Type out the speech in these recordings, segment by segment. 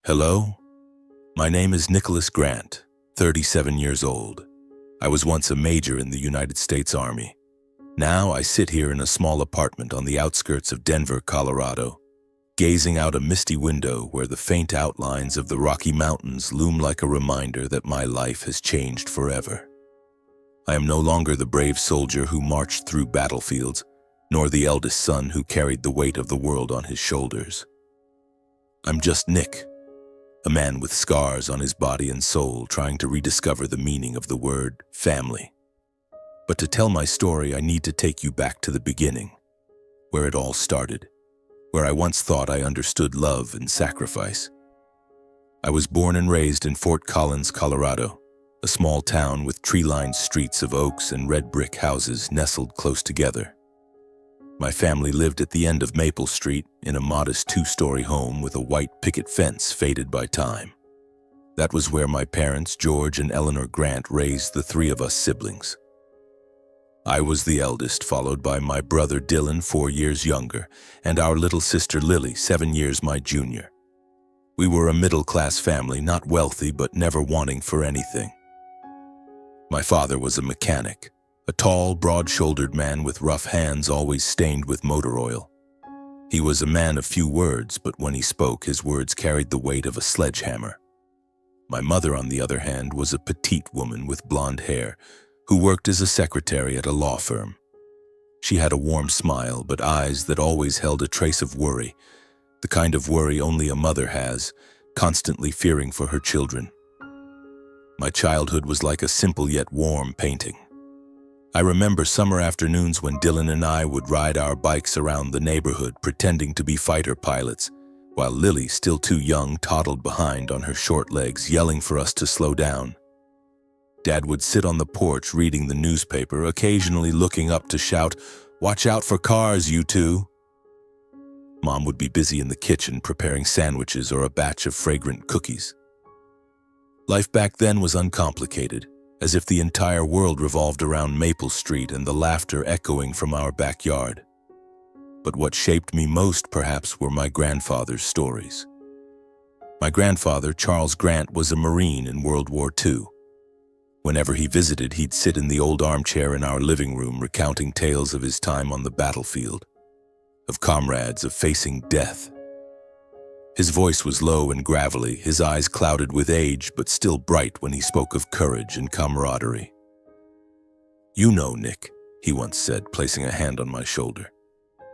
Hello, my name is Nicholas Grant, 37 years old. I was once a major in the United States Army. Now I sit here in a small apartment on the outskirts of Denver, Colorado, gazing out a misty window where the faint outlines of the Rocky Mountains loom like a reminder that my life has changed forever. I am no longer the brave soldier who marched through battlefields, nor the eldest son who carried the weight of the world on his shoulders. I'm just Nick, a man with scars on his body and soul trying to rediscover the meaning of the word family. But to tell my story, I need to take you back to the beginning, where it all started, where I once thought I understood love and sacrifice. I was born and raised in Fort Collins, Colorado, a small town with tree-lined streets of oaks and red brick houses nestled close together. My family lived at the end of Maple Street in a modest two-story home with a white picket fence faded by time. That was where my parents, George and Eleanor Grant, raised the three of us siblings. I was the eldest, followed by my brother Dylan, 4 years younger, and our little sister Lily, 7 years my junior. We were a middle-class family, not wealthy but never wanting for anything. My father was a mechanic, a tall, broad-shouldered man with rough hands always stained with motor oil. He was a man of few words, but when he spoke, his words carried the weight of a sledgehammer. My mother, on the other hand, was a petite woman with blonde hair who worked as a secretary at a law firm. She had a warm smile, but eyes that always held a trace of worry, the kind of worry only a mother has, constantly fearing for her children. My childhood was like a simple yet warm painting. I remember summer afternoons when Dylan and I would ride our bikes around the neighborhood pretending to be fighter pilots, while Lily, still too young, toddled behind on her short legs, yelling for us to slow down. Dad would sit on the porch reading the newspaper, occasionally looking up to shout, "Watch out for cars, you two!" Mom would be busy in the kitchen preparing sandwiches or a batch of fragrant cookies. Life back then was uncomplicated, as if the entire world revolved around Maple Street and the laughter echoing from our backyard. But what shaped me most, perhaps, were my grandfather's stories. My grandfather, Charles Grant, was a Marine in World War II. Whenever he visited, he'd sit in the old armchair in our living room recounting tales of his time on the battlefield, of comrades, of facing death. His voice was low and gravelly, his eyes clouded with age, but still bright when he spoke of courage and camaraderie. "You know, Nick," he once said, placing a hand on my shoulder,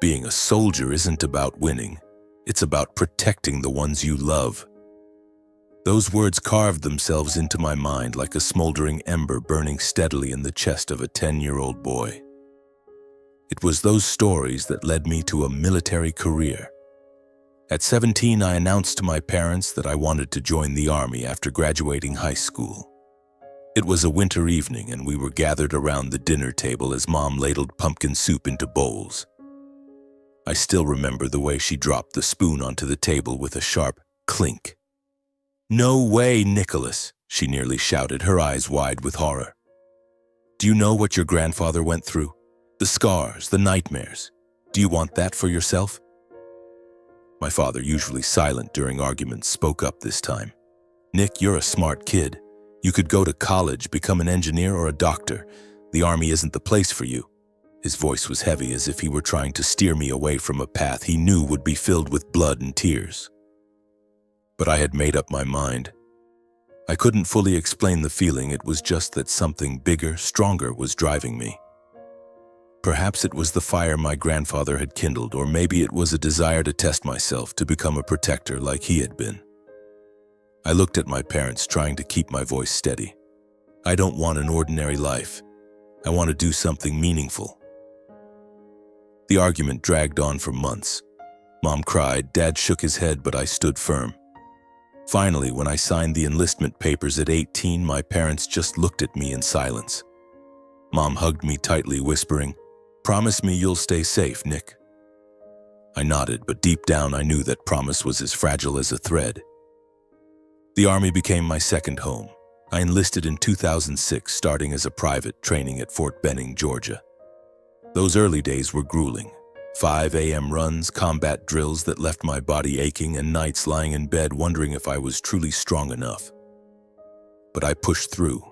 "being a soldier isn't about winning. It's about protecting the ones you love." Those words carved themselves into my mind like a smoldering ember burning steadily in the chest of a 10-year-old boy. It was those stories that led me to a military career. At 17, I announced to my parents that I wanted to join the Army after graduating high school. It was a winter evening, and we were gathered around the dinner table as Mom ladled pumpkin soup into bowls. I still remember the way she dropped the spoon onto the table with a sharp clink. "No way, Nicholas!" she nearly shouted, her eyes wide with horror. "Do you know what your grandfather went through? The scars, the nightmares. Do you want that for yourself?" My father, usually silent during arguments, spoke up this time. "Nick, you're a smart kid. You could go to college, become an engineer or a doctor. The Army isn't the place for you." His voice was heavy, as if he were trying to steer me away from a path he knew would be filled with blood and tears. But I had made up my mind. I couldn't fully explain the feeling, it was just that something bigger, stronger was driving me. Perhaps it was the fire my grandfather had kindled, or maybe it was a desire to test myself, to become a protector like he had been. I looked at my parents, trying to keep my voice steady. "I don't want an ordinary life. I want to do something meaningful." The argument dragged on for months. Mom cried, Dad shook his head, but I stood firm. Finally, when I signed the enlistment papers at 18, my parents just looked at me in silence. Mom hugged me tightly, whispering, "Promise me you'll stay safe, Nick." I nodded, but deep down I knew that promise was as fragile as a thread. The Army became my second home. I enlisted in 2006, starting as a private, training at Fort Benning, Georgia. Those early days were grueling. 5 a.m. runs, combat drills that left my body aching, and nights lying in bed wondering if I was truly strong enough. But I pushed through.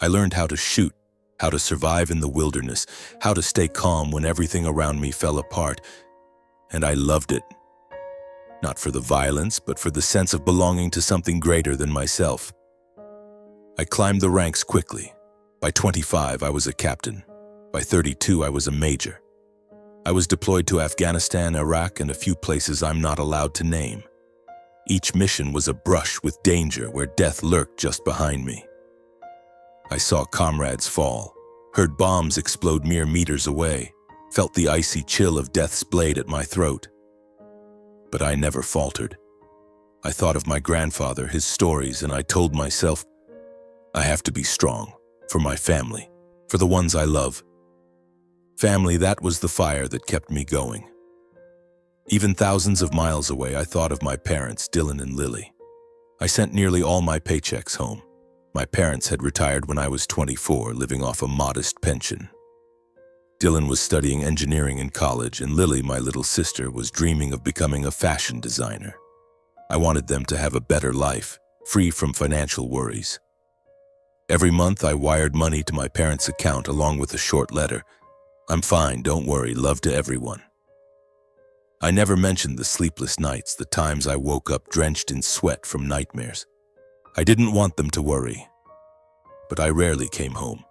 I learned how to shoot, how to survive in the wilderness, how to stay calm when everything around me fell apart, and I loved it. Not for the violence, but for the sense of belonging to something greater than myself. I climbed the ranks quickly. By 25, I was a captain. By 32, I was a major. I was deployed to Afghanistan, Iraq, and a few places I'm not allowed to name. Each mission was a brush with danger where death lurked just behind me. I saw comrades fall, heard bombs explode mere meters away, felt the icy chill of death's blade at my throat. But I never faltered. I thought of my grandfather, his stories, and I told myself, I have to be strong, for my family, for the ones I love. Family, that was the fire that kept me going. Even thousands of miles away, I thought of my parents, Dylan and Lily. I sent nearly all my paychecks home. My parents had retired when I was 24, living off a modest pension. Dylan was studying engineering in college, and Lily, my little sister, was dreaming of becoming a fashion designer. I wanted them to have a better life, free from financial worries. Every month, I wired money to my parents' account along with a short letter. I'm fine, don't worry, love to everyone. I never mentioned the sleepless nights, the times I woke up drenched in sweat from nightmares. I didn't want them to worry, but I rarely came home.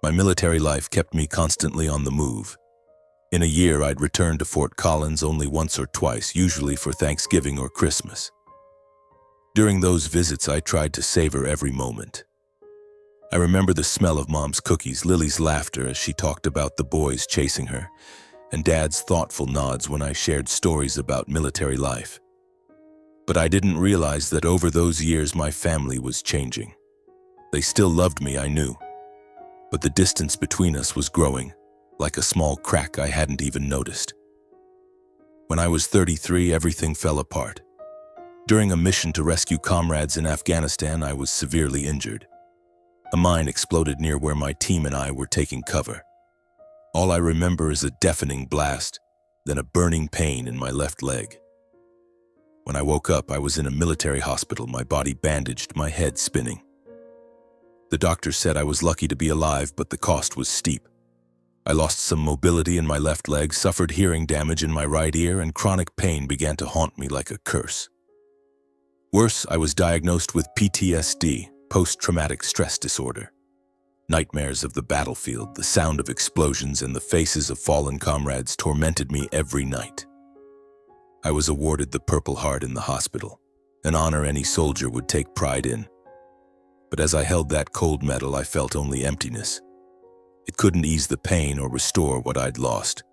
My military life kept me constantly on the move. In a year, I'd return to Fort Collins only once or twice, usually for Thanksgiving or Christmas. During those visits, I tried to savor every moment. I remember the smell of Mom's cookies, Lily's laughter as she talked about the boys chasing her, and Dad's thoughtful nods when I shared stories about military life. But I didn't realize that over those years my family was changing. They still loved me, I knew. But the distance between us was growing, like a small crack I hadn't even noticed. When I was 33, everything fell apart. During a mission to rescue comrades in Afghanistan, I was severely injured. A mine exploded near where my team and I were taking cover. All I remember is a deafening blast, then a burning pain in my left leg. When I woke up, I was in a military hospital, my body bandaged, my head spinning. The doctor said I was lucky to be alive, but the cost was steep. I lost some mobility in my left leg, suffered hearing damage in my right ear, and chronic pain began to haunt me like a curse. Worse, I was diagnosed with PTSD, post-traumatic stress disorder. Nightmares of the battlefield, the sound of explosions, and the faces of fallen comrades tormented me every night. I was awarded the Purple Heart in the hospital, an honor any soldier would take pride in. But as I held that cold medal, I felt only emptiness. It couldn't ease the pain or restore what I'd lost.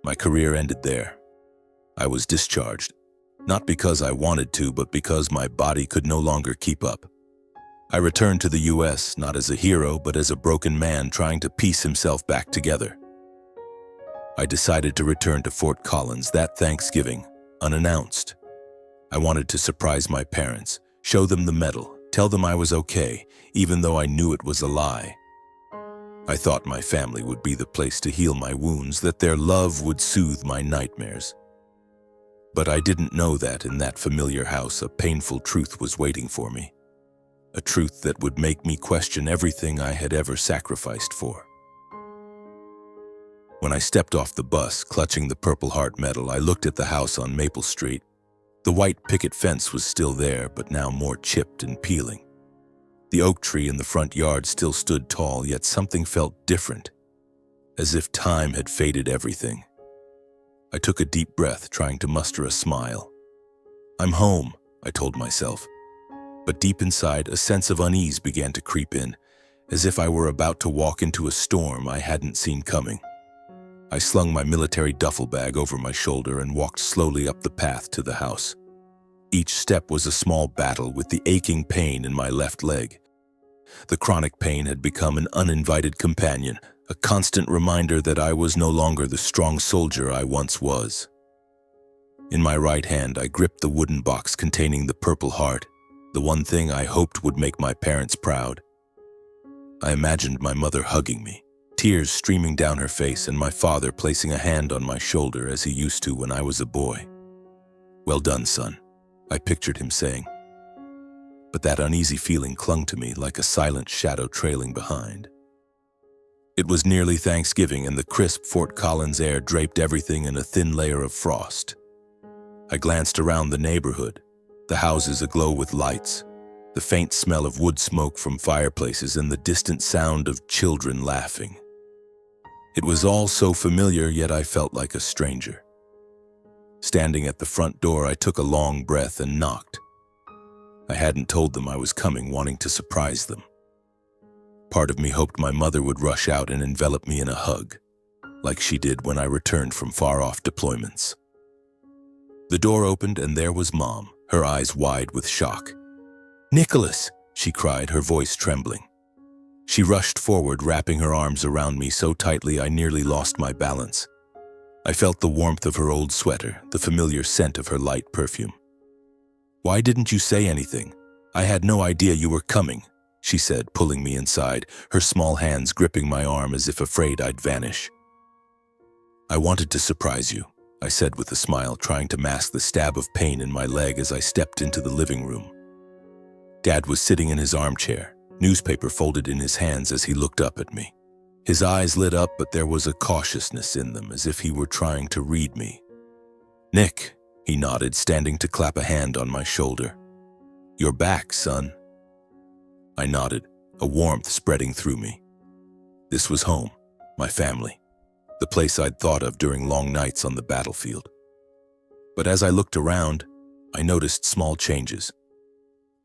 My career ended there. I was discharged, not because I wanted to, but because my body could no longer keep up. I returned to the U.S., not as a hero, but as a broken man trying to piece himself back together. I decided to return to Fort Collins that Thanksgiving, unannounced. I wanted to surprise my parents, show them the medal, tell them I was okay, even though I knew it was a lie. I thought my family would be the place to heal my wounds, that their love would soothe my nightmares. But I didn't know that in that familiar house a painful truth was waiting for me. A truth that would make me question everything I had ever sacrificed for. When I stepped off the bus, clutching the Purple Heart medal, I looked at the house on Maple Street. The white picket fence was still there, but now more chipped and peeling. The oak tree in the front yard still stood tall, yet something felt different, as if time had faded everything. I took a deep breath, trying to muster a smile. I'm home, I told myself. But deep inside, a sense of unease began to creep in, as if I were about to walk into a storm I hadn't seen coming. I slung my military duffel bag over my shoulder and walked slowly up the path to the house. Each step was a small battle with the aching pain in my left leg. The chronic pain had become an uninvited companion, a constant reminder that I was no longer the strong soldier I once was. In my right hand, I gripped the wooden box containing the Purple Heart, the one thing I hoped would make my parents proud. I imagined my mother hugging me, tears streaming down her face and my father placing a hand on my shoulder as he used to when I was a boy. "Well done, son," I pictured him saying. But that uneasy feeling clung to me like a silent shadow trailing behind. It was nearly Thanksgiving and the crisp Fort Collins air draped everything in a thin layer of frost. I glanced around the neighborhood, the houses aglow with lights, the faint smell of wood smoke from fireplaces and the distant sound of children laughing. It was all so familiar, yet I felt like a stranger. Standing at the front door, I took a long breath and knocked. I hadn't told them I was coming, wanting to surprise them. Part of me hoped my mother would rush out and envelop me in a hug, like she did when I returned from far-off deployments. The door opened and there was Mom, her eyes wide with shock. "Nicholas!" she cried, her voice trembling. She rushed forward, wrapping her arms around me so tightly I nearly lost my balance. I felt the warmth of her old sweater, the familiar scent of her light perfume. "Why didn't you say anything? I had no idea you were coming," she said, pulling me inside, her small hands gripping my arm as if afraid I'd vanish. "I wanted to surprise you," I said with a smile, trying to mask the stab of pain in my leg as I stepped into the living room. Dad was sitting in his armchair, newspaper folded in his hands as he looked up at me. His eyes lit up, but there was a cautiousness in them, as if he were trying to read me. "Nick," he nodded, standing to clap a hand on my shoulder. "You're back, son." I nodded, a warmth spreading through me. This was home, my family, the place I'd thought of during long nights on the battlefield. But as I looked around, I noticed small changes.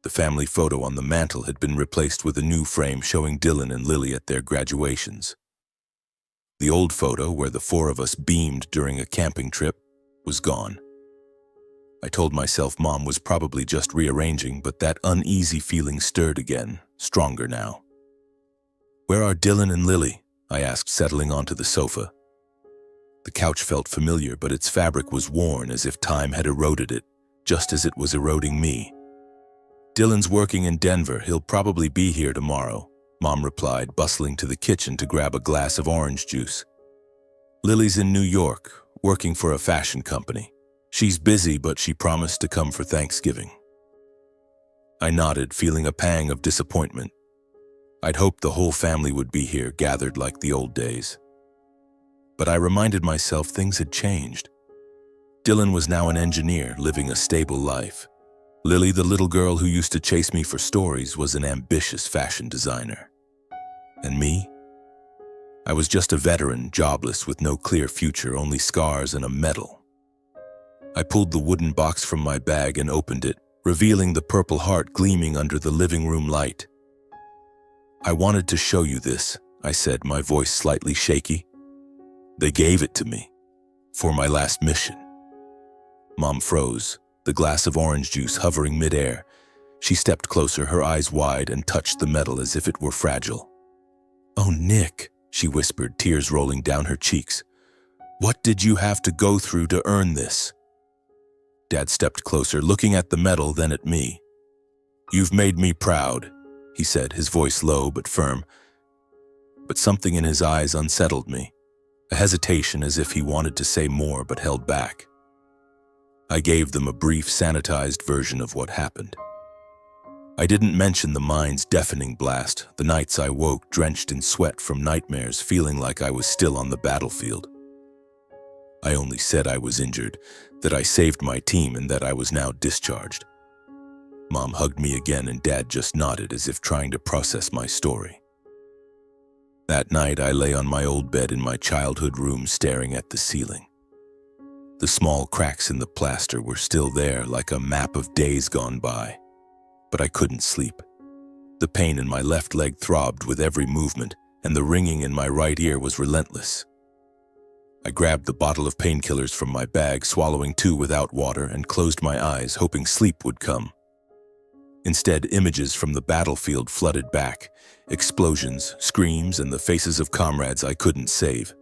The family photo on the mantel had been replaced with a new frame showing Dylan and Lily at their graduations. The old photo, where the four of us beamed during a camping trip, was gone. I told myself Mom was probably just rearranging, but that uneasy feeling stirred again, stronger now. "Where are Dylan and Lily?" I asked, settling onto the sofa. The couch felt familiar, but its fabric was worn as if time had eroded it, just as it was eroding me. "Dylan's working in Denver. He'll probably be here tomorrow," Mom replied, bustling to the kitchen to grab a glass of orange juice. "Lily's in New York, working for a fashion company. She's busy, but she promised to come for Thanksgiving." I nodded, feeling a pang of disappointment. I'd hoped the whole family would be here, gathered like the old days. But I reminded myself things had changed. Dylan was now an engineer, living a stable life. Lily, the little girl who used to chase me for stories, was an ambitious fashion designer. And me? I was just a veteran, jobless, with no clear future, only scars and a medal. I pulled the wooden box from my bag and opened it, revealing the purple heart gleaming under the living room light. "I wanted to show you this," I said, my voice slightly shaky. "They gave it to me for my last mission." Mom froze, the glass of orange juice hovering midair. She stepped closer, her eyes wide, and touched the metal as if it were fragile. "Oh, Nick," she whispered, tears rolling down her cheeks. "What did you have to go through to earn this?" Dad stepped closer, looking at the metal, then at me. "You've made me proud," he said, his voice low but firm. But something in his eyes unsettled me, a hesitation as if he wanted to say more but held back. I gave them a brief, sanitized version of what happened. I didn't mention the mine's deafening blast, the nights I woke drenched in sweat from nightmares, feeling like I was still on the battlefield. I only said I was injured, that I saved my team, and that I was now discharged. Mom hugged me again, and Dad just nodded as if trying to process my story. That night, I lay on my old bed in my childhood room, staring at the ceiling. The small cracks in the plaster were still there, like a map of days gone by. But I couldn't sleep. The pain in my left leg throbbed with every movement, and the ringing in my right ear was relentless. I grabbed the bottle of painkillers from my bag, swallowing 2 without water, and closed my eyes, hoping sleep would come. Instead, images from the battlefield flooded back, explosions, screams, and the faces of comrades I couldn't save.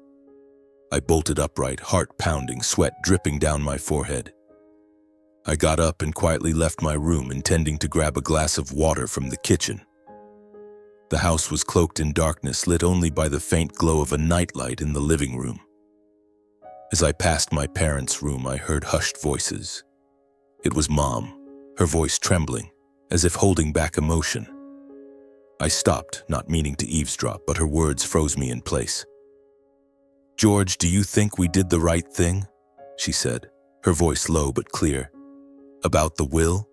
I bolted upright, heart pounding, sweat dripping down my forehead. I got up and quietly left my room, intending to grab a glass of water from the kitchen. The house was cloaked in darkness, lit only by the faint glow of a nightlight in the living room. As I passed my parents' room, I heard hushed voices. It was Mom, her voice trembling, as if holding back emotion. I stopped, not meaning to eavesdrop, but her words froze me in place. "George, do you think we did the right thing?" she said, her voice low but clear. "About the will?"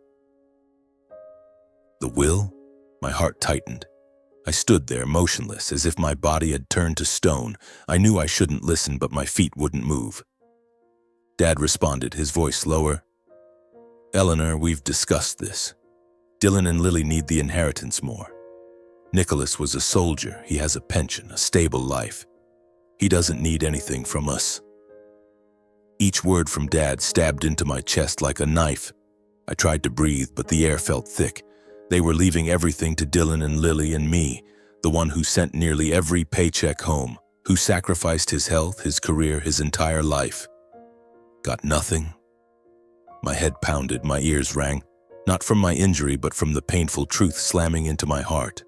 The will? My heart tightened. I stood there, motionless, as if my body had turned to stone. I knew I shouldn't listen, but my feet wouldn't move. Dad responded, his voice lower. "Eleanor, we've discussed this. Dylan and Lily need the inheritance more. Nicholas was a soldier. He has a pension, a stable life. He doesn't need anything from us." Each word from Dad stabbed into my chest like a knife. I tried to breathe, but the air felt thick. They were leaving everything to Dylan and Lily and me, the one who sent nearly every paycheck home, who sacrificed his health, his career, his entire life. Got nothing? My head pounded, my ears rang, not from my injury, but from the painful truth slamming into my heart.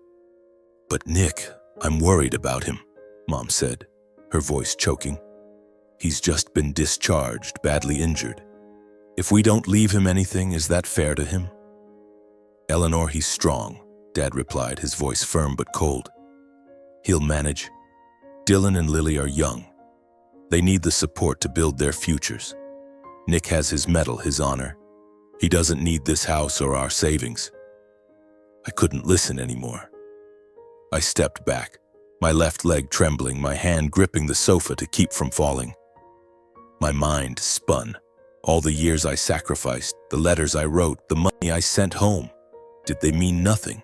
"But Nick, I'm worried about him," Mom said, her voice choking. "He's just been discharged, badly injured. If we don't leave him anything, is that fair to him?" "Eleanor, he's strong," Dad replied, his voice firm but cold. "He'll manage. Dylan and Lily are young. They need the support to build their futures. Nick has his medal, his honor. He doesn't need this house or our savings." I couldn't listen anymore. I stepped back, my left leg trembling, my hand gripping the sofa to keep from falling. My mind spun. All the years I sacrificed, the letters I wrote, the money I sent home. Did they mean nothing?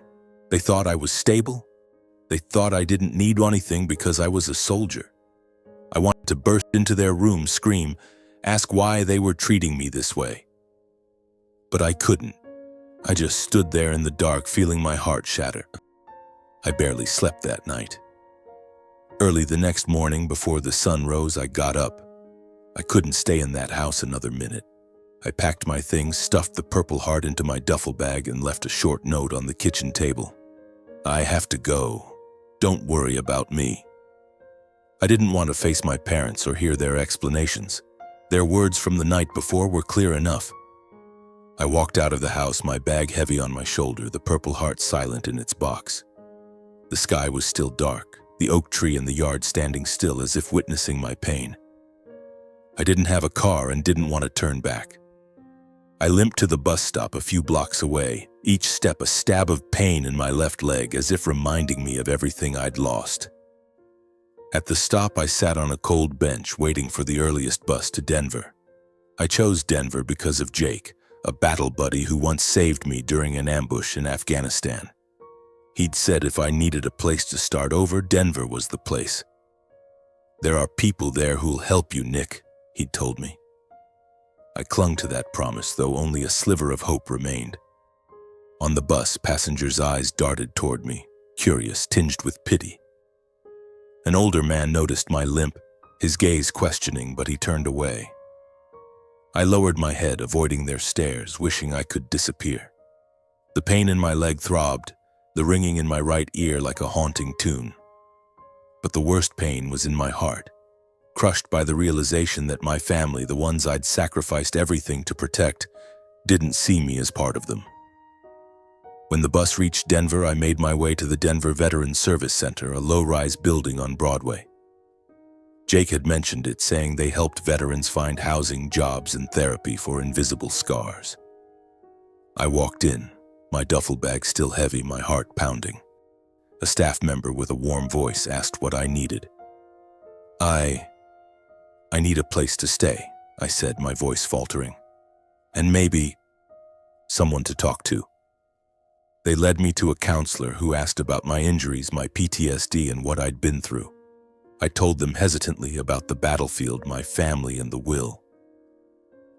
They thought I was stable? They thought I didn't need anything because I was a soldier. I wanted to burst into their room, scream, ask why they were treating me this way. But I couldn't. I just stood there in the dark, feeling my heart shatter. I barely slept that night. Early the next morning, before the sun rose, I got up. I couldn't stay in that house another minute. I packed my things, stuffed the Purple Heart into my duffel bag, and left a short note on the kitchen table. "I have to go. Don't worry about me." I didn't want to face my parents or hear their explanations. Their words from the night before were clear enough. I walked out of the house, my bag heavy on my shoulder, the Purple Heart silent in its box. The sky was still dark, the oak tree in the yard standing still as if witnessing my pain. I didn't have a car and didn't want to turn back. I limped to the bus stop a few blocks away, each step a stab of pain in my left leg, as if reminding me of everything I'd lost. At the stop, I sat on a cold bench waiting for the earliest bus to Denver. I chose Denver because of Jake, a battle buddy who once saved me during an ambush in Afghanistan. He'd said if I needed a place to start over, Denver was the place. "There are people there who'll help you, Nick," he'd told me. I clung to that promise, though only a sliver of hope remained. On the bus, passengers' eyes darted toward me, curious, tinged with pity. An older man noticed my limp, his gaze questioning, but he turned away. I lowered my head, avoiding their stares, wishing I could disappear. The pain in my leg throbbed, the ringing in my right ear like a haunting tune. But the worst pain was in my heart, crushed by the realization that my family, the ones I'd sacrificed everything to protect, didn't see me as part of them. When the bus reached Denver, I made my way to the Denver Veterans Service Center, a low-rise building on Broadway. Jake had mentioned it, saying they helped veterans find housing, jobs, and therapy for invisible scars. I walked in, my duffel bag still heavy, my heart pounding. A staff member with a warm voice asked what I needed. I need a place to stay," I said, my voice faltering. "And maybe someone to talk to." They led me to a counselor who asked about my injuries, my PTSD, and what I'd been through. I told them hesitantly about the battlefield, my family, and the will.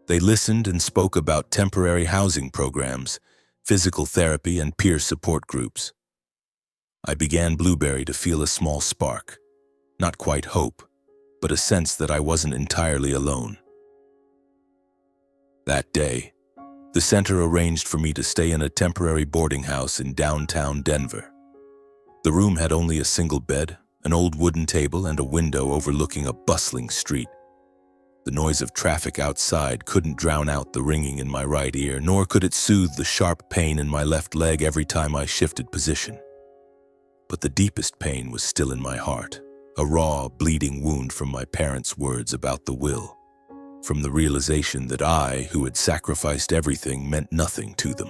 They listened and spoke about temporary housing programs, physical therapy, and peer support groups. I began Blueberry to feel a small spark, not quite hope, but a sense that I wasn't entirely alone. That day, the center arranged for me to stay in a temporary boarding house in downtown Denver. The room had only a single bed, an old wooden table, and a window overlooking a bustling street. The noise of traffic outside couldn't drown out the ringing in my right ear, nor could it soothe the sharp pain in my left leg every time I shifted position. But the deepest pain was still in my heart, a raw, bleeding wound from my parents' words about the will, from the realization that I, who had sacrificed everything, meant nothing to them.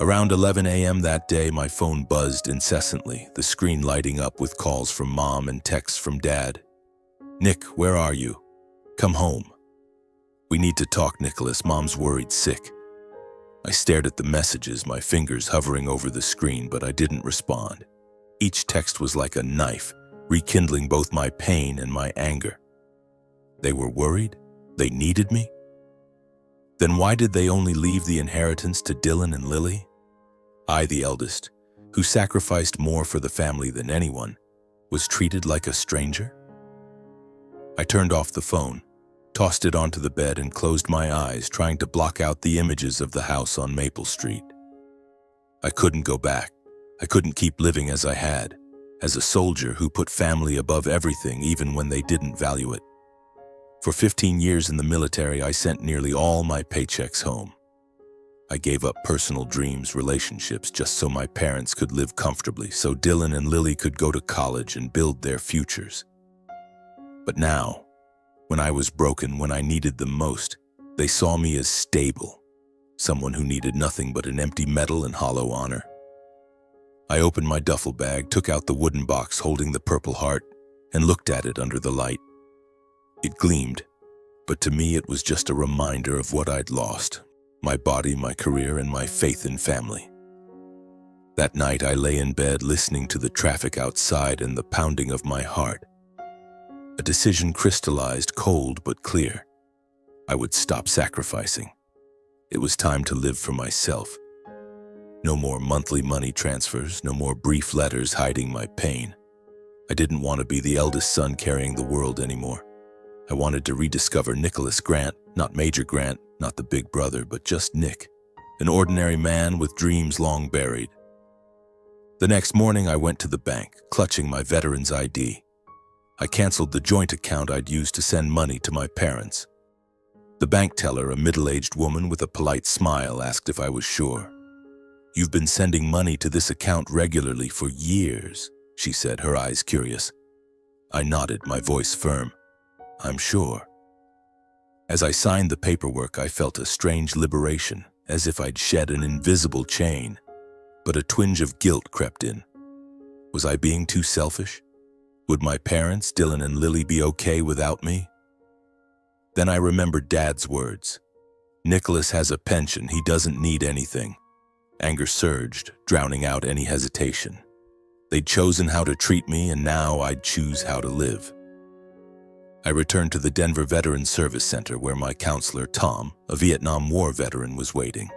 Around 11 a.m. that day, my phone buzzed incessantly, the screen lighting up with calls from Mom and texts from Dad. "Nick, where are you? Come home. We need to talk, Nicholas. Mom's worried sick." I stared at the messages, my fingers hovering over the screen, but I didn't respond. Each text was like a knife, rekindling both my pain and my anger. They were worried? They needed me? Then why did they only leave the inheritance to Dylan and Lily? I, the eldest, who sacrificed more for the family than anyone, was treated like a stranger? I turned off the phone, tossed it onto the bed, and closed my eyes, trying to block out the images of the house on Maple Street. I couldn't go back. I couldn't keep living as I had, as a soldier who put family above everything even when they didn't value it. For 15 years in the military, I sent nearly all my paychecks home. I gave up personal dreams, relationships, just so my parents could live comfortably, so Dylan and Lily could go to college and build their futures. But now, when I was broken, when I needed them most, they saw me as stable, someone who needed nothing but an empty medal and hollow honor. I opened my duffel bag, took out the wooden box holding the Purple Heart, and looked at it under the light. It gleamed, but to me it was just a reminder of what I'd lost: my body, my career, and my faith in family. That night I lay in bed listening to the traffic outside and the pounding of my heart. A decision crystallized, cold but clear. I would stop sacrificing. It was time to live for myself. No more monthly money transfers, no more brief letters hiding my pain. I didn't want to be the eldest son carrying the world anymore. I wanted to rediscover Nicholas Grant, not Major Grant, not the big brother, but just Nick, an ordinary man with dreams long buried. The next morning I went to the bank, clutching my veteran's ID. I canceled the joint account I'd used to send money to my parents. The bank teller, a middle-aged woman with a polite smile, asked if I was sure. "You've been sending money to this account regularly for years," she said, her eyes curious. I nodded, my voice firm. "I'm sure." As I signed the paperwork, I felt a strange liberation, as if I'd shed an invisible chain, but a twinge of guilt crept in. Was I being too selfish? Would my parents, Dylan and Lily, be okay without me? Then I remembered Dad's words. "Nicholas has a pension, he doesn't need anything." Anger surged, drowning out any hesitation. They'd chosen how to treat me, and now I'd choose how to live. I returned to the Denver Veterans Service Center where my counselor, Tom, a Vietnam War veteran, was waiting.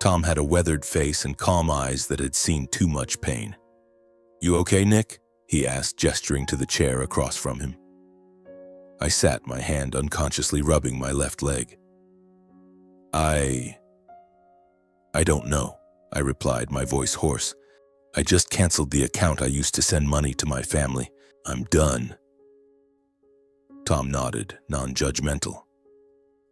Tom had a weathered face and calm eyes that had seen too much pain. "You okay, Nick?" he asked, gesturing to the chair across from him. I sat, my hand unconsciously rubbing my left leg. I don't know," I replied, my voice hoarse. "I just canceled the account I used to send money to my family. I'm done." Tom nodded, non-judgmental.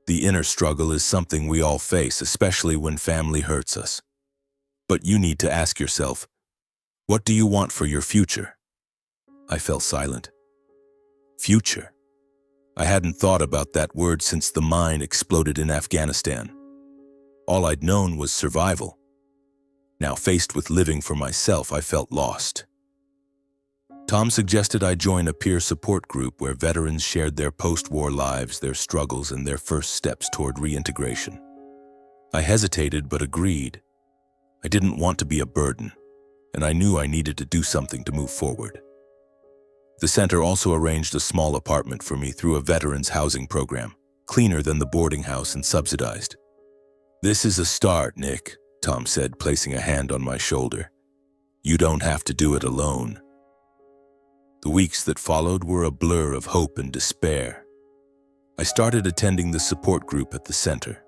"The inner struggle is something we all face, especially when family hurts us. But you need to ask yourself, what do you want for your future?" I fell silent. Future. I hadn't thought about that word since the mine exploded in Afghanistan. All I'd known was survival. Now, faced with living for myself, I felt lost. Tom suggested I join a peer support group where veterans shared their post-war lives, their struggles, and their first steps toward reintegration. I hesitated but agreed. I didn't want to be a burden, and I knew I needed to do something to move forward. The center also arranged a small apartment for me through a veterans housing program, cleaner than the boarding house and subsidized. "This is a start, Nick," Tom said, placing a hand on my shoulder. "You don't have to do it alone." The weeks that followed were a blur of hope and despair. I started attending the support group at the center.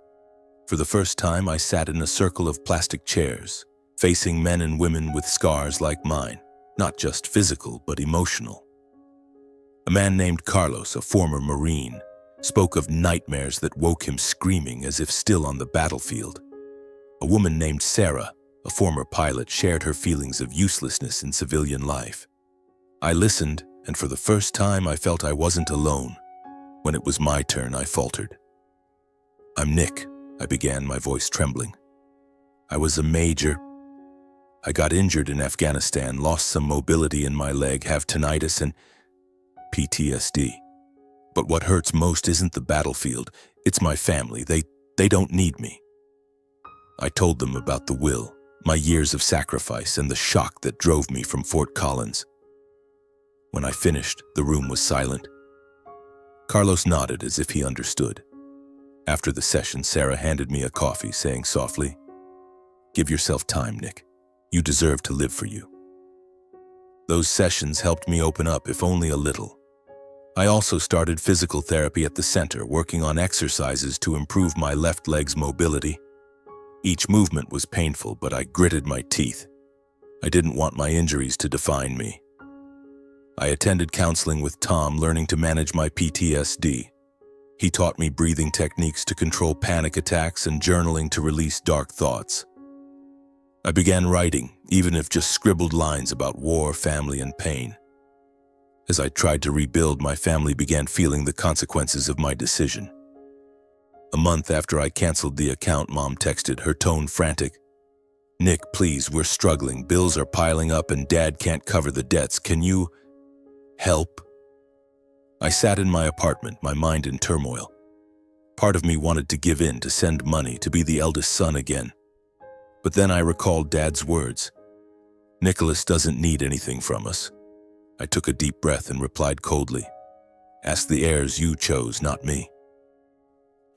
For the first time, I sat in a circle of plastic chairs, facing men and women with scars like mine, not just physical but emotional. A man named Carlos, a former Marine, spoke of nightmares that woke him screaming as if still on the battlefield. A woman named Sarah, a former pilot, shared her feelings of uselessness in civilian life. I listened, and for the first time I felt I wasn't alone. When it was my turn, I faltered. "I'm Nick," I began, my voice trembling. "I was a major. I got injured in Afghanistan, lost some mobility in my leg, have tinnitus and PTSD. But what hurts most isn't the battlefield, it's my family. They don't need me." I told them about the will, my years of sacrifice, and the shock that drove me from Fort Collins. When I finished, the room was silent. Carlos nodded as if he understood. After the session, Sarah handed me a coffee, saying softly, "Give yourself time, Nick. You deserve to live for you." Those sessions helped me open up, if only a little. I also started physical therapy at the center, working on exercises to improve my left leg's mobility. Each movement was painful, but I gritted my teeth. I didn't want my injuries to define me. I attended counseling with Tom, learning to manage my PTSD. He taught me breathing techniques to control panic attacks and journaling to release dark thoughts. I began writing, even if just scribbled lines about war, family, and pain. As I tried to rebuild, my family began feeling the consequences of my decision. A month after I canceled the account, Mom texted, her tone frantic. "Nick, please, we're struggling. Bills are piling up and Dad can't cover the debts. Can you help?" I sat in my apartment, my mind in turmoil. Part of me wanted to give in, to send money, to be the eldest son again. But then I recalled Dad's words. "Nicholas doesn't need anything from us." I took a deep breath and replied coldly, "Ask the heirs you chose, not me."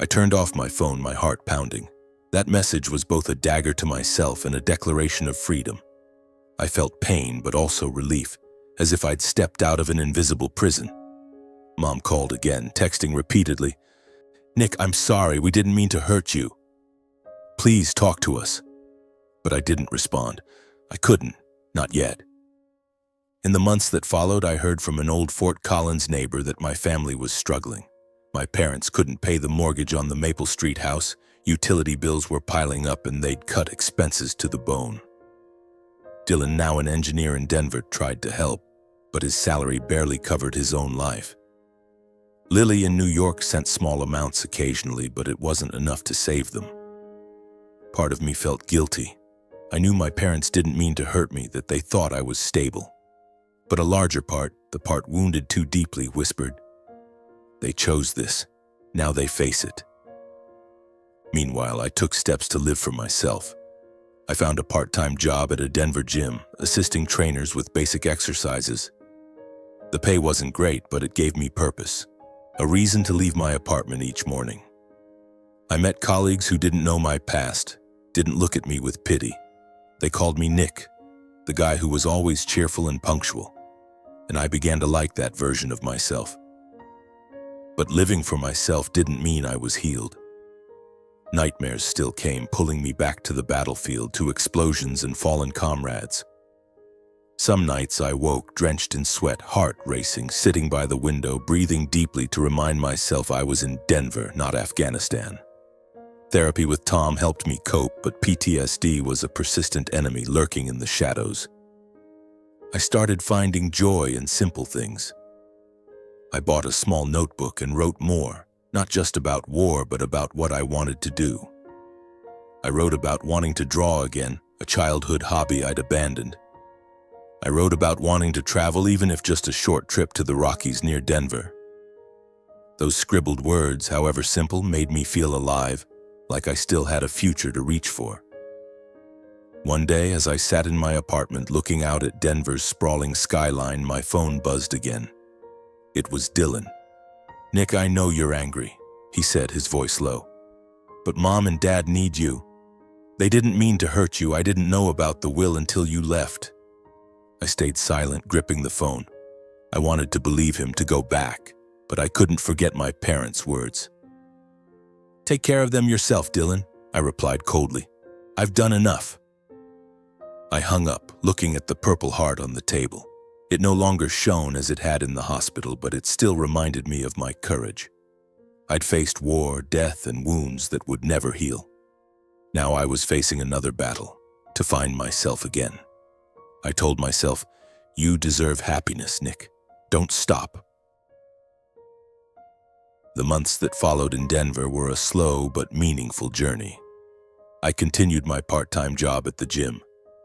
I turned off my phone, my heart pounding. That message was both a dagger to myself and a declaration of freedom. I felt pain, but also relief, as if I'd stepped out of an invisible prison. Mom called again, texting repeatedly, "Nick, I'm sorry, we didn't mean to hurt you. Please talk to us." But I didn't respond. I couldn't, not yet. In the months that followed, I heard from an old Fort Collins neighbor that my family was struggling. My parents couldn't pay the mortgage on the Maple Street house, utility bills were piling up, and they'd cut expenses to the bone. Dylan, now an engineer in Denver, tried to help, but his salary barely covered his own life. Lily in New York sent small amounts occasionally, but it wasn't enough to save them. Part of me felt guilty. I knew my parents didn't mean to hurt me, that they thought I was stable. But a larger part, the part wounded too deeply, whispered, "They chose this. Now they face it." Meanwhile, I took steps to live for myself. I found a part-time job at a Denver gym, assisting trainers with basic exercises. The pay wasn't great, but it gave me purpose, a reason to leave my apartment each morning. I met colleagues who didn't know my past, didn't look at me with pity. They called me Nick, the guy who was always cheerful and punctual, and I began to like that version of myself. But living for myself didn't mean I was healed. Nightmares still came, pulling me back to the battlefield, to explosions and fallen comrades. Some nights I woke, drenched in sweat, heart racing, sitting by the window, breathing deeply to remind myself I was in Denver, not Afghanistan. Therapy with Tom helped me cope, but PTSD was a persistent enemy lurking in the shadows. I started finding joy in simple things. I bought a small notebook and wrote more, not just about war, but about what I wanted to do. I wrote about wanting to draw again, a childhood hobby I'd abandoned. I wrote about wanting to travel, even if just a short trip to the Rockies near Denver. Those scribbled words, however simple, made me feel alive, like I still had a future to reach for. One day, as I sat in my apartment looking out at Denver's sprawling skyline, my phone buzzed again. It was Dylan. "Nick, I know you're angry," he said, his voice low. "But Mom and Dad need you. They didn't mean to hurt you. I didn't know about the will until you left." I stayed silent, gripping the phone. I wanted to believe him, to go back, but I couldn't forget my parents' words. "Take care of them yourself, Dylan," I replied coldly. "I've done enough." I hung up, looking at the Purple Heart on the table. It no longer shone as it had in the hospital, but it still reminded me of my courage. I'd faced war, death, and wounds that would never heal. Now I was facing another battle, to find myself again. I told myself, "You deserve happiness, Nick. Don't stop." The months that followed in Denver were a slow but meaningful journey. I continued my part-time job at the gym,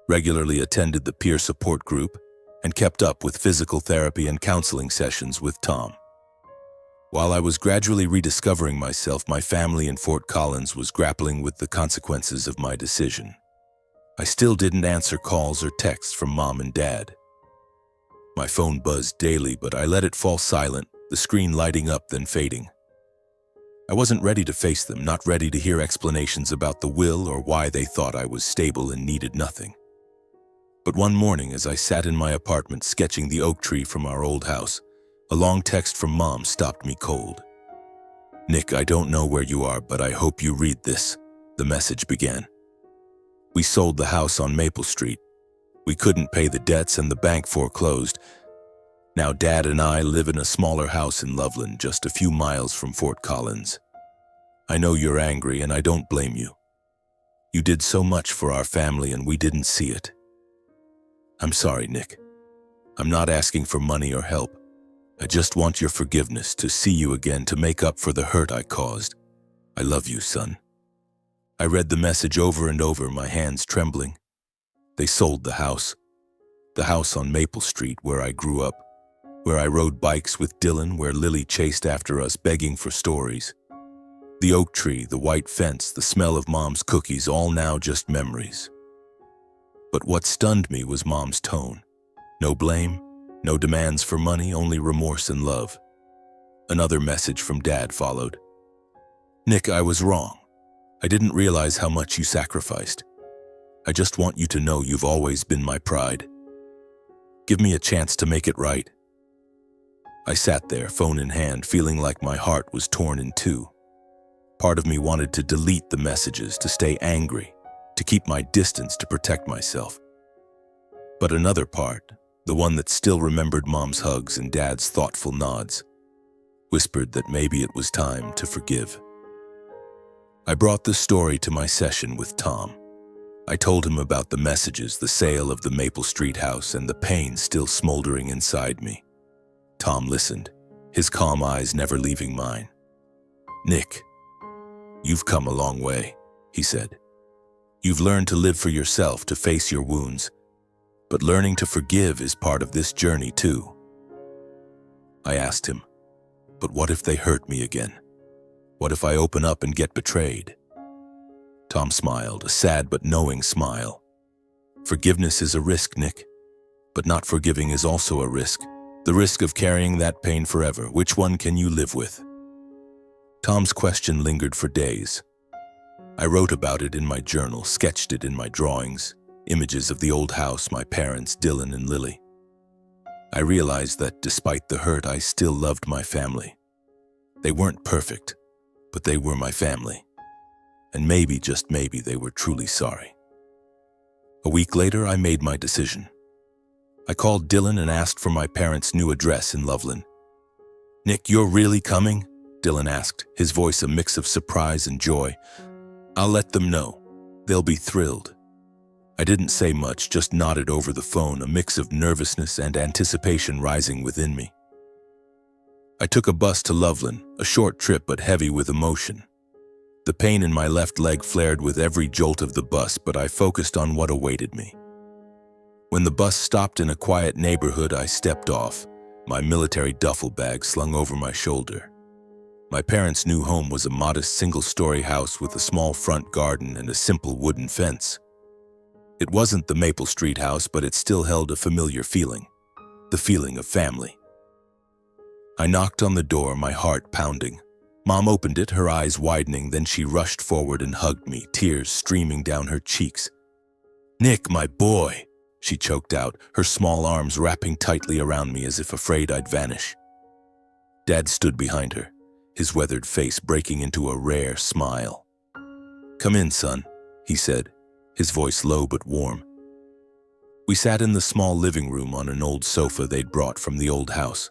regularly attended the peer support group, and kept up with physical therapy and counseling sessions with Tom. While I was gradually rediscovering myself, my family in Fort Collins was grappling with the consequences of my decision. I still didn't answer calls or texts from Mom and Dad. My phone buzzed daily, but I let it fall silent, the screen lighting up then fading. I wasn't ready to face them, not ready to hear explanations about the will or why they thought I was stable and needed nothing. But one morning, as I sat in my apartment sketching the oak tree from our old house, a long text from Mom stopped me cold. "Nick, I don't know where you are, but I hope you read this," the message began. "We sold the house on Maple Street. We couldn't pay the debts and the bank foreclosed. Now Dad and I live in a smaller house in Loveland, just a few miles from Fort Collins. I know you're angry, and I don't blame you. You did so much for our family and we didn't see it. I'm sorry, Nick. I'm not asking for money or help. I just want your forgiveness, to see you again, to make up for the hurt I caused. I love you, son." I read the message over and over, my hands trembling. They sold the house on Maple Street where I grew up, where I rode bikes with Dylan, where Lily chased after us begging for stories. The oak tree, the white fence, the smell of Mom's cookies, all now just memories. But what stunned me was Mom's tone. No blame, no demands for money, only remorse and love. Another message from Dad followed. "Nick, I was wrong. I didn't realize how much you sacrificed. I just want you to know you've always been my pride. Give me a chance to make it right." I sat there, phone in hand, feeling like my heart was torn in two. Part of me wanted to delete the messages, to stay angry, to keep my distance, to protect myself. But another part, the one that still remembered Mom's hugs and Dad's thoughtful nods, whispered that maybe it was time to forgive. I brought the story to my session with Tom. I told him about the messages, the sale of the Maple Street house, and the pain still smoldering inside me. Tom listened, his calm eyes never leaving mine. "Nick, you've come a long way," he said. "You've learned to live for yourself, to face your wounds. But learning to forgive is part of this journey too." I asked him, "But what if they hurt me again? What if I open up and get betrayed?" Tom smiled, a sad but knowing smile. "Forgiveness is a risk, Nick. But not forgiving is also a risk. The risk of carrying that pain forever. Which one can you live with?" Tom's question lingered for days. I wrote about it in my journal, sketched it in my drawings, images of the old house, my parents, Dylan and Lily. I realized that despite the hurt, I still loved my family. They weren't perfect, but they were my family. And maybe, just maybe, they were truly sorry. A week later, I made my decision. I called Dylan and asked for my parents' new address in Loveland. "Nick, you're really coming?" Dylan asked, his voice a mix of surprise and joy. "I'll let them know. They'll be thrilled." I didn't say much, just nodded over the phone, a mix of nervousness and anticipation rising within me. I took a bus to Loveland, a short trip but heavy with emotion. The pain in my left leg flared with every jolt of the bus, but I focused on what awaited me. When the bus stopped in a quiet neighborhood, I stepped off, my military duffel bag slung over my shoulder. My parents' new home was a modest single-story house with a small front garden and a simple wooden fence. It wasn't the Maple Street house, but it still held a familiar feeling, the feeling of family. I knocked on the door, my heart pounding. Mom opened it, her eyes widening, then she rushed forward and hugged me, tears streaming down her cheeks. "Nick, my boy," she choked out, her small arms wrapping tightly around me as if afraid I'd vanish. Dad stood behind her, his weathered face breaking into a rare smile. "Come in, son," he said, his voice low but warm. We sat in the small living room on an old sofa they'd brought from the old house.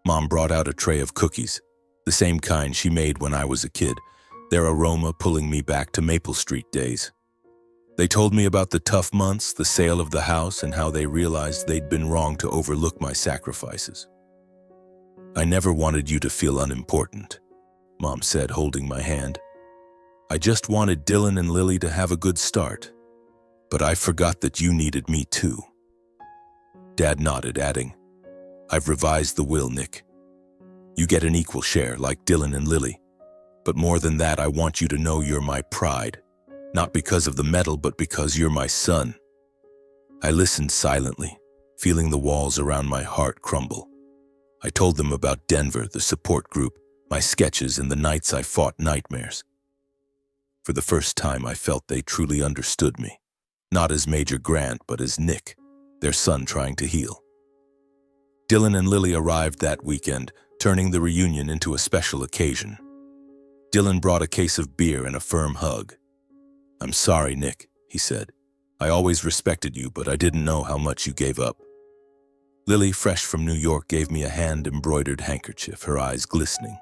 Mom brought out a tray of cookies, the same kind she made when I was a kid, their aroma pulling me back to Maple Street days. They told me about the tough months, the sale of the house, and how they realized they'd been wrong to overlook my sacrifices. "I never wanted you to feel unimportant," Mom said, holding my hand. "I just wanted Dylan and Lily to have a good start. But I forgot that you needed me too." Dad nodded, adding, "I've revised the will, Nick. You get an equal share, like Dylan and Lily. But more than that, I want you to know you're my pride. Not because of the medal, but because you're my son." I listened silently, feeling the walls around my heart crumble. I told them about Denver, the support group, my sketches, and the nights I fought nightmares. For the first time, I felt they truly understood me. Not as Major Grant, but as Nick, their son trying to heal. Dylan and Lily arrived that weekend, turning the reunion into a special occasion. Dylan brought a case of beer and a firm hug. "I'm sorry, Nick," he said. "I always respected you, but I didn't know how much you gave up." Lily, fresh from New York, gave me a hand-embroidered handkerchief, her eyes glistening.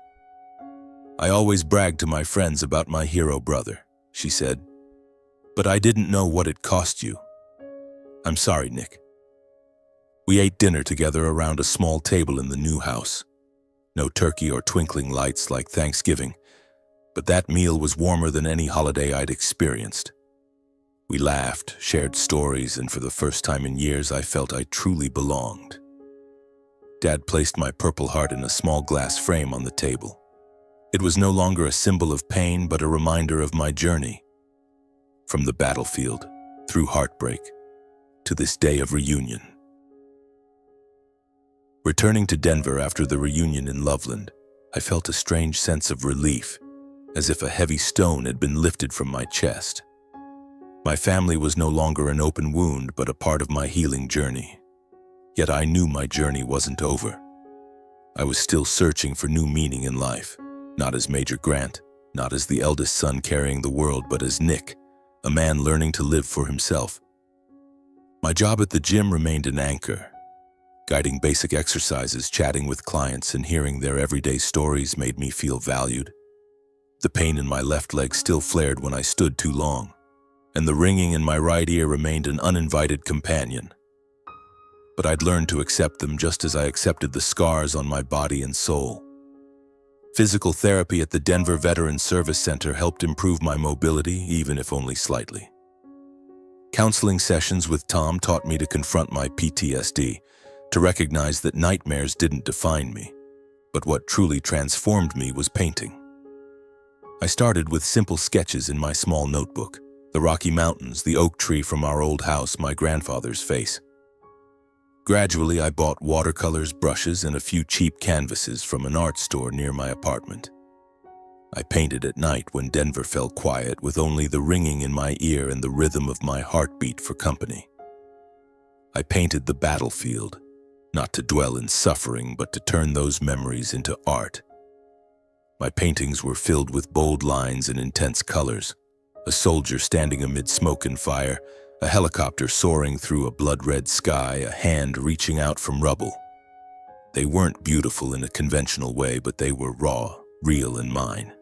"I always bragged to my friends about my hero brother," she said. "But I didn't know what it cost you. I'm sorry, Nick." We ate dinner together around a small table in the new house. No turkey or twinkling lights like Thanksgiving, but that meal was warmer than any holiday I'd experienced. We laughed, shared stories, and for the first time in years, I felt I truly belonged. Dad placed my Purple Heart in a small glass frame on the table. It was no longer a symbol of pain, but a reminder of my journey. From the battlefield, through heartbreak, to this day of reunion. Returning to Denver after the reunion in Loveland, I felt a strange sense of relief, as if a heavy stone had been lifted from my chest. My family was no longer an open wound, but a part of my healing journey. Yet I knew my journey wasn't over. I was still searching for new meaning in life, not as Major Grant, not as the eldest son carrying the world, but as Nick, a man learning to live for himself. My job at the gym remained an anchor. Guiding basic exercises, chatting with clients, and hearing their everyday stories made me feel valued. The pain in my left leg still flared when I stood too long, and the ringing in my right ear remained an uninvited companion. But I'd learned to accept them just as I accepted the scars on my body and soul. Physical therapy at the Denver Veterans Service Center helped improve my mobility, even if only slightly. Counseling sessions with Tom taught me to confront my PTSD, to recognize that nightmares didn't define me, but what truly transformed me was painting. I started with simple sketches in my small notebook, the Rocky Mountains, the oak tree from our old house, my grandfather's face. Gradually, I bought watercolors, brushes, and a few cheap canvases from an art store near my apartment. I painted at night when Denver fell quiet, with only the ringing in my ear and the rhythm of my heartbeat for company. I painted the battlefield, not to dwell in suffering, but to turn those memories into art. My paintings were filled with bold lines and intense colors. A soldier standing amid smoke and fire, a helicopter soaring through a blood-red sky, a hand reaching out from rubble. They weren't beautiful in a conventional way, but they were raw, real, and mine.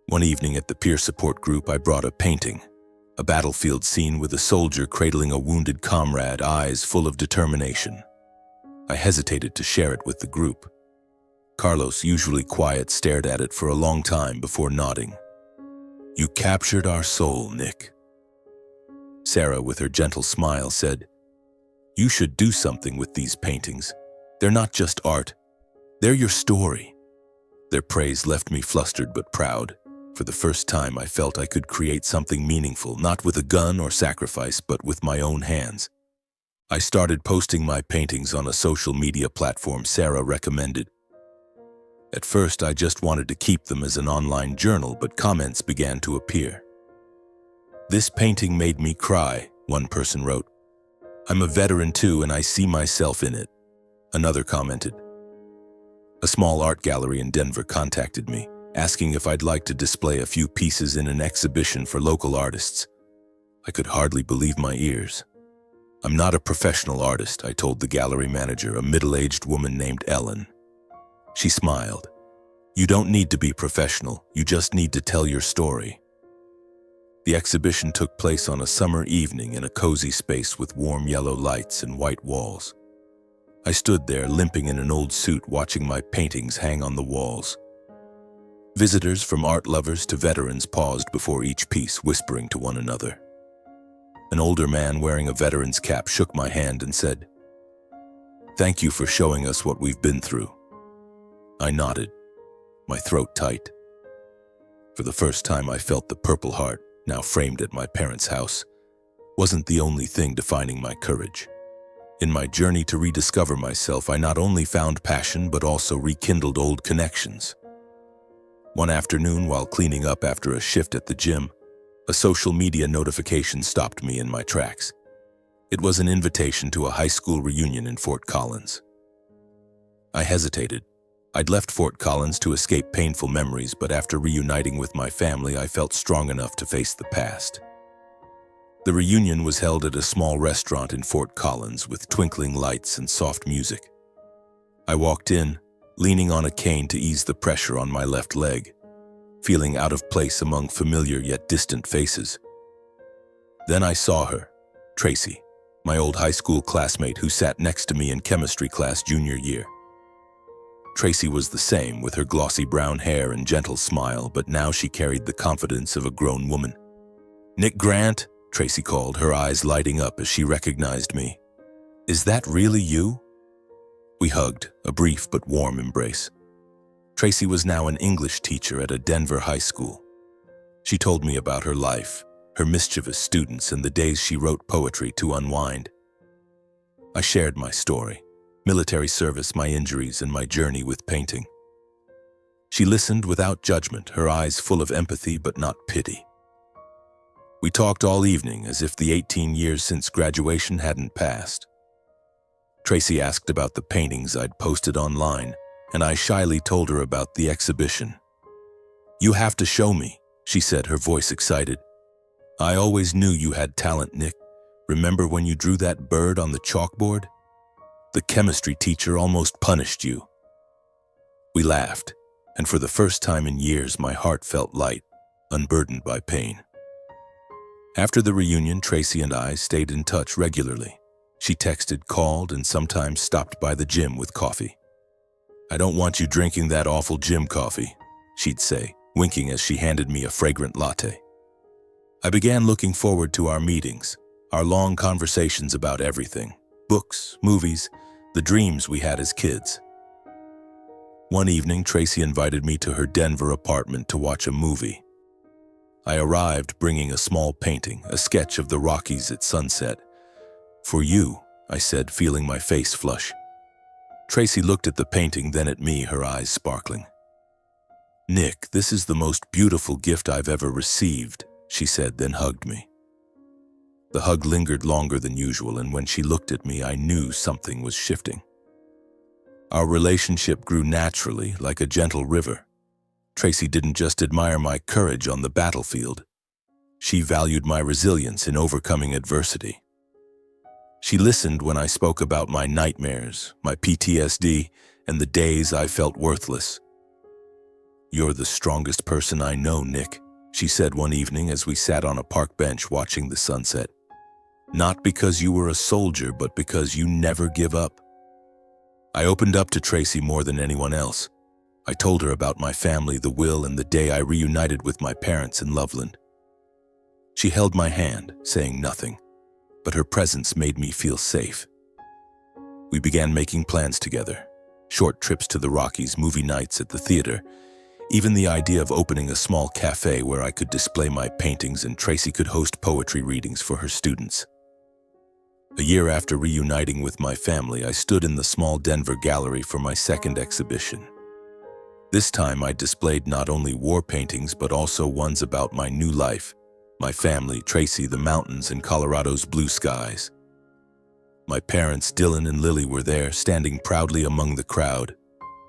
One evening at the peer support group, I brought a painting, a battlefield scene with a soldier cradling a wounded comrade, eyes full of determination. I hesitated to share it with the group. Carlos, usually quiet, stared at it for a long time before nodding. "You captured our soul, Nick." Sarah, with her gentle smile, said, "You should do something with these paintings. They're not just art. They're your story." Their praise left me flustered but proud. For the first time, I felt I could create something meaningful, not with a gun or sacrifice, but with my own hands. I started posting my paintings on a social media platform Sarah recommended. At first, I just wanted to keep them as an online journal, but comments began to appear. "This painting made me cry," one person wrote. "I'm a veteran too, and I see myself in it," another commented. A small art gallery in Denver contacted me, asking if I'd like to display a few pieces in an exhibition for local artists. I could hardly believe my ears. I'm not a professional artist, I told the gallery manager, a middle-aged woman named Ellen. She smiled. You don't need to be professional, you just need to tell your story. The exhibition took place on a summer evening in a cozy space with warm yellow lights and white walls. I stood there, limping in an old suit, watching my paintings hang on the walls. Visitors, from art lovers to veterans, paused before each piece, whispering to one another. An older man wearing a veteran's cap shook my hand and said, "Thank you for showing us what we've been through." I nodded, my throat tight. For the first time, I felt the Purple Heart, now framed at my parents' house, wasn't the only thing defining my courage. In my journey to rediscover myself, I not only found passion but also rekindled old connections. One afternoon, while cleaning up after a shift at the gym, a social media notification stopped me in my tracks. It was an invitation to a high school reunion in Fort Collins. I hesitated. I'd left Fort Collins to escape painful memories, but after reuniting with my family, I felt strong enough to face the past. The reunion was held at a small restaurant in Fort Collins with twinkling lights and soft music. I walked in, leaning on a cane to ease the pressure on my left leg, feeling out of place among familiar yet distant faces. Then I saw her, Tracy, my old high school classmate who sat next to me in chemistry class junior year. Tracy was the same, with her glossy brown hair and gentle smile, but now she carried the confidence of a grown woman. "Nick Grant," Tracy called, her eyes lighting up as she recognized me. "Is that really you?" We hugged, a brief but warm embrace. Tracy was now an English teacher at a Denver high school. She told me about her life, her mischievous students, and the days she wrote poetry to unwind. I shared my story, military service, my injuries, and my journey with painting. She listened without judgment, her eyes full of empathy but not pity. We talked all evening as if the 18 years since graduation hadn't passed. Tracy asked about the paintings I'd posted online, and I shyly told her about the exhibition. "You have to show me," she said, her voice excited. "I always knew you had talent, Nick. Remember when you drew that bird on the chalkboard? The chemistry teacher almost punished you." We laughed, and for the first time in years, my heart felt light, unburdened by pain. After the reunion, Tracy and I stayed in touch regularly. She texted, called, and sometimes stopped by the gym with coffee. "I don't want you drinking that awful gym coffee," she'd say, winking as she handed me a fragrant latte. I began looking forward to our meetings, our long conversations about everything: books, movies, the dreams we had as kids. One evening, Tracy invited me to her Denver apartment to watch a movie. I arrived bringing a small painting, a sketch of the Rockies at sunset. "For you," I said, feeling my face flush. Tracy looked at the painting, then at me, her eyes sparkling. "Nick, this is the most beautiful gift I've ever received," she said, then hugged me. The hug lingered longer than usual, and when she looked at me, I knew something was shifting. Our relationship grew naturally, like a gentle river. Tracy didn't just admire my courage on the battlefield. She valued my resilience in overcoming adversity. She listened when I spoke about my nightmares, my PTSD, and the days I felt worthless. "You're the strongest person I know, Nick," she said one evening as we sat on a park bench watching the sunset. "Not because you were a soldier, but because you never give up." I opened up to Tracy more than anyone else. I told her about my family, the will, and the day I reunited with my parents in Loveland. She held my hand, saying nothing, but her presence made me feel safe. We began making plans together: short trips to the Rockies, movie nights at the theater, even the idea of opening a small cafe where I could display my paintings and Tracy could host poetry readings for her students. A year after reuniting with my family, I stood in the small Denver gallery for my second exhibition. This time I displayed not only war paintings but also ones about my new life, my family, Tracy, the mountains, and Colorado's blue skies. My parents, Dylan and Lily, were there, standing proudly among the crowd.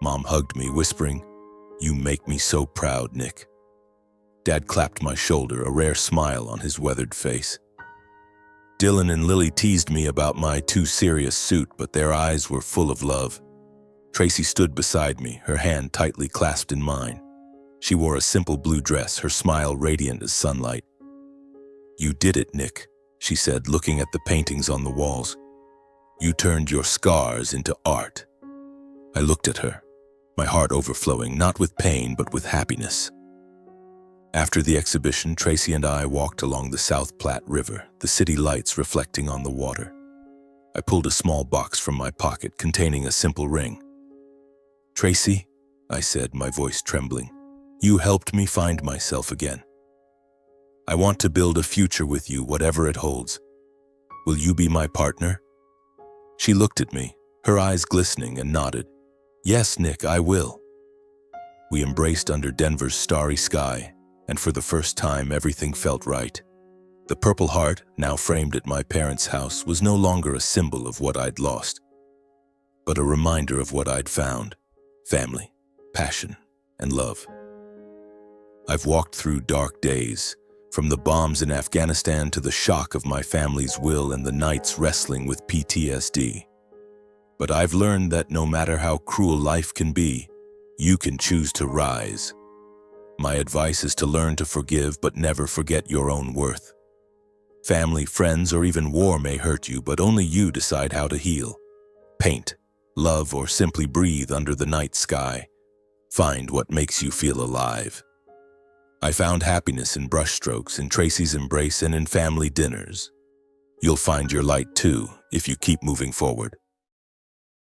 Mom hugged me, whispering, "You make me so proud, Nick." Dad clapped my shoulder, a rare smile on his weathered face. Dylan and Lily teased me about my too serious suit, but their eyes were full of love. Tracy stood beside me, her hand tightly clasped in mine. She wore a simple blue dress, her smile radiant as sunlight. "You did it, Nick," she said, looking at the paintings on the walls. "You turned your scars into art." I looked at her, my heart overflowing, not with pain, but with happiness. After the exhibition, Tracy and I walked along the South Platte River, the city lights reflecting on the water. I pulled a small box from my pocket containing a simple ring. "Tracy," I said, my voice trembling, "you helped me find myself again. I want to build a future with you, whatever it holds. Will you be my partner?" She looked at me, her eyes glistening, and nodded. "Yes, Nick, I will." We embraced under Denver's starry sky, and for the first time everything felt right. The Purple Heart, now framed at my parents' house, was no longer a symbol of what I'd lost, but a reminder of what I'd found: family, passion, and love. I've walked through dark days, from the bombs in Afghanistan to the shock of my family's will and the nights wrestling with PTSD. But I've learned that no matter how cruel life can be, you can choose to rise. My advice is to learn to forgive, but never forget your own worth. Family, friends, or even war may hurt you, but only you decide how to heal. Paint, love, or simply breathe under the night sky. Find what makes you feel alive. I found happiness in brushstrokes, in Tracy's embrace, and in family dinners. You'll find your light too, if you keep moving forward.